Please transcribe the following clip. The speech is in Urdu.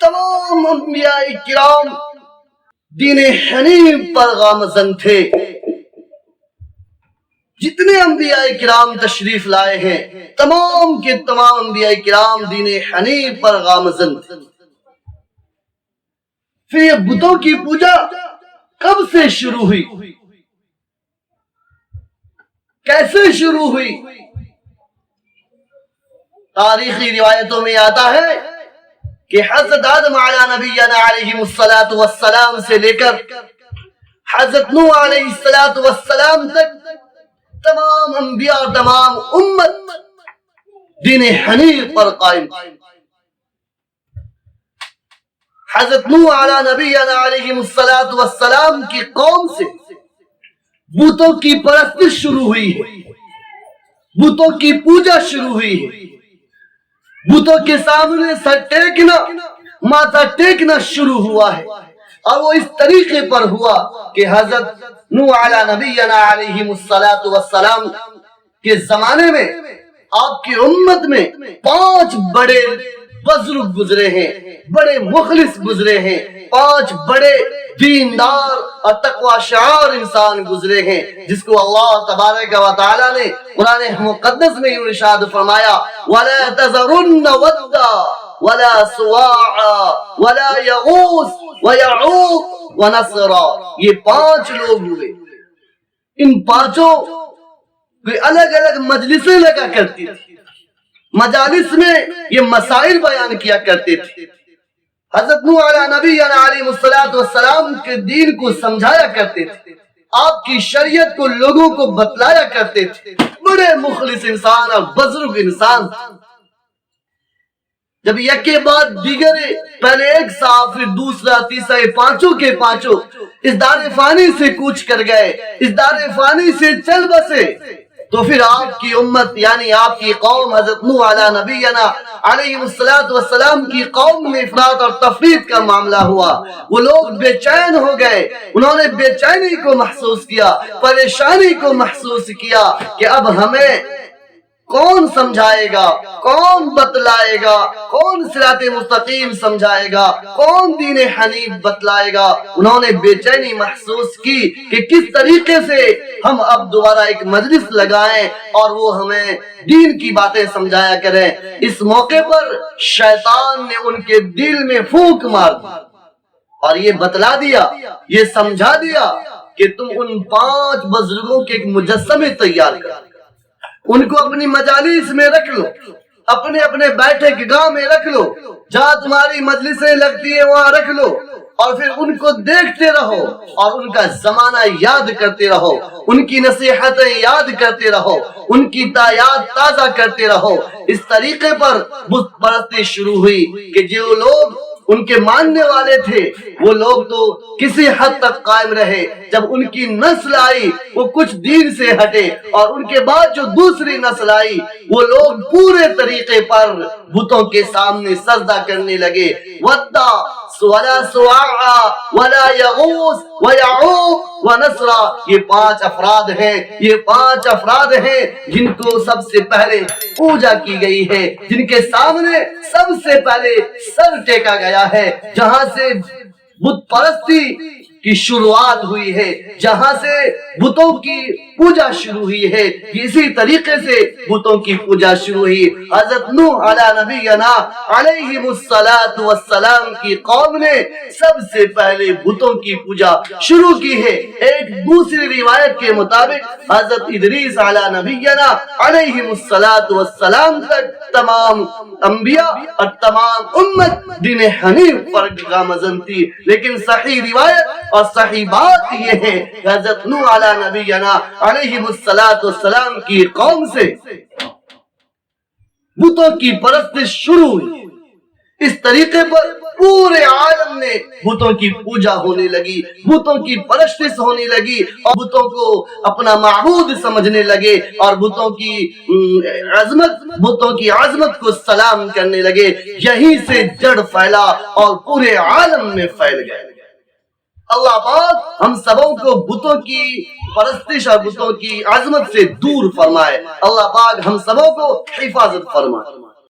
تمام انبیاء کرام دین حنیف پر گامزن تھے. جتنے انبیاء کرام تشریف لائے ہیں تمام کے تمام انبیاء کرام دین حنیف پر گامزن تھے. پھر یہ بتوں کی پوجا کب سے شروع ہوئی، کیسے شروع ہوئی؟ تاریخی روایتوں میں آتا ہے کہ حضرت آدم علی نبینا علیہ السلام سے لے کر حضرت نوح علیہ السلام تک تمام انبیاء اور تمام امت دین حنیف پر قائم تھی. حضرت نوح علی نبینا علیہ السلام کی قوم سے بتوں کی پرستش شروع ہوئی ہے، بتوں کی پوجا شروع ہوئی ہے. بتوں کے سامنے سر ٹیکنا، ماتھا ٹیکنا شروع ہوا ہے. اور وہ اس طریقے پر ہوا کہ حضرت نوح علی نبینا علیہ السلام کے زمانے میں آپ کی امت میں 5 بڑے بزرگ گزرے ہیں، بڑے مخلص گزرے ہیں، 5 بڑے دیندار اور تقوی شعار انسان گزرے ہیں، جس کو اللہ تبارک و تعالی نے قرآن مقدس میں ارشاد فرمایا وَلَا تَذَرُنَّ وَدًّا وَلَا سُوَاعًا وَلَا يَغُوثَ وَيَعُوقَ وَنَسْرًا. یہ 5 لوگ ہوئے. ان 5 کوئی الگ الگ مجلسیں لگا کرتی تھی، مجالس میں یہ مسائل بیان کیا کرتے تھے. حضرت نوح علی نبینا علیہ السلام کے دین کو سمجھایا کرتے تھے، آپ کی شریعت کو لوگوں کو بتلایا کرتے تھے. بڑے مخلص انسان اور بزرگ انسان. جب یک کے بعد دیگر پہلے ایک صاحب پھر دوسرا تیسرا، 5 کے 5 اس دار فانی سے کوچ کر گئے، اس دار فانی سے چل بسے. تو پھر آپ کی امت یعنی آپ کی قوم حضرت نوح علی نبینا علیہ السلام کی قوم میں افراط اور تفریط کا معاملہ ہوا. وہ لوگ بے چین ہو گئے، انہوں نے بے چینی کو محسوس کیا، پریشانی کو محسوس کیا کہ اب ہمیں کون سمجھائے گا، کون بتلائے گا، کون صراط مستقیم سمجھائے گا، کون دین حنیف بتلائے گا. انہوں نے بے چینی محسوس کی کہ کس طریقے سے ہم اب دوبارہ ایک مجلس لگائیں اور وہ ہمیں دین کی باتیں سمجھایا کریں. اس موقع پر شیطان نے ان کے دل میں پھونک مار دی اور یہ بتلا دیا، یہ سمجھا دیا کہ تم ان 5 بزرگوں کے ایک مجسمے تیار کرو، ان کو اپنی مجالس میں رکھ لو، اپنے اپنے بیٹھے کے گاہ میں رکھ لو، جہاں تمہاری مجلسیں لگتی ہیں وہاں رکھ لو، اور پھر ان کو دیکھتے رہو اور ان کا زمانہ یاد کرتے رہو، ان کی نصیحتیں یاد کرتے رہو، ان کی یاد تازہ کرتے رہو. اس طریقے پر بت پرستی شروع ہوئی کہ جو لوگ ان کے ماننے والے تھے وہ لوگ تو کسی حد تک قائم رہے. جب ان کی نسل آئی وہ کچھ دین سے ہٹے، اور ان کے بعد جو دوسری نسل آئی وہ لوگ پورے طریقے پر بتوں کے سامنے سجدہ کرنے لگے. وَدَّا وَلَا سُوَاعًا وَلَا يَغُوثَ وَيَعُوقَ وَنَسْرًا. یہ 5 افراد ہیں، یہ 5 افراد ہیں جن کو سب سے پہلے پوجا کی گئی ہے، جن کے سامنے سب سے پہلے سر ٹیکا گیا ہے، جہاں سے بت پرستی کی شروعات ہوئی ہے، جہاں سے بتوں کی پوجا شروع ہوئی ہے. اسی طریقے سے بتوں کی پوجا شروع ہوئی. حضرت نوح علی نبینا علیہ السلام کی قوم نے سب سے پہلے بتوں کی پوجا شروع کی ہے. ایک دوسری روایت کے مطابق حضرت ادریس علی نبینا علیہ السلام تک تمام انبیاء اور تمام امت دین حنیف پر گامزن تھی. لیکن صحیح روایت اور صحیح بات یہ ہے کہ حضرت نوح علی نبینا علیہ السلام کی قوم سے بتوں کی پرستش شروع ہوئی. اس طریقے پر پورے عالم میں بتوں کی پوجا ہونے لگی، بتوں کی پرستش ہونے لگی، اور بتوں کو اپنا معبود سمجھنے لگے، اور بتوں کی عظمت کو سلام کرنے لگے. یہیں سے جڑ پھیلا اور پورے عالم میں پھیل گئے. اللہ پاک ہم سبوں کو بتوں کی پرستش اور بتوں کی عظمت سے دور فرمائے. اللہ پاک ہم سبوں کو حفاظت فرمائے.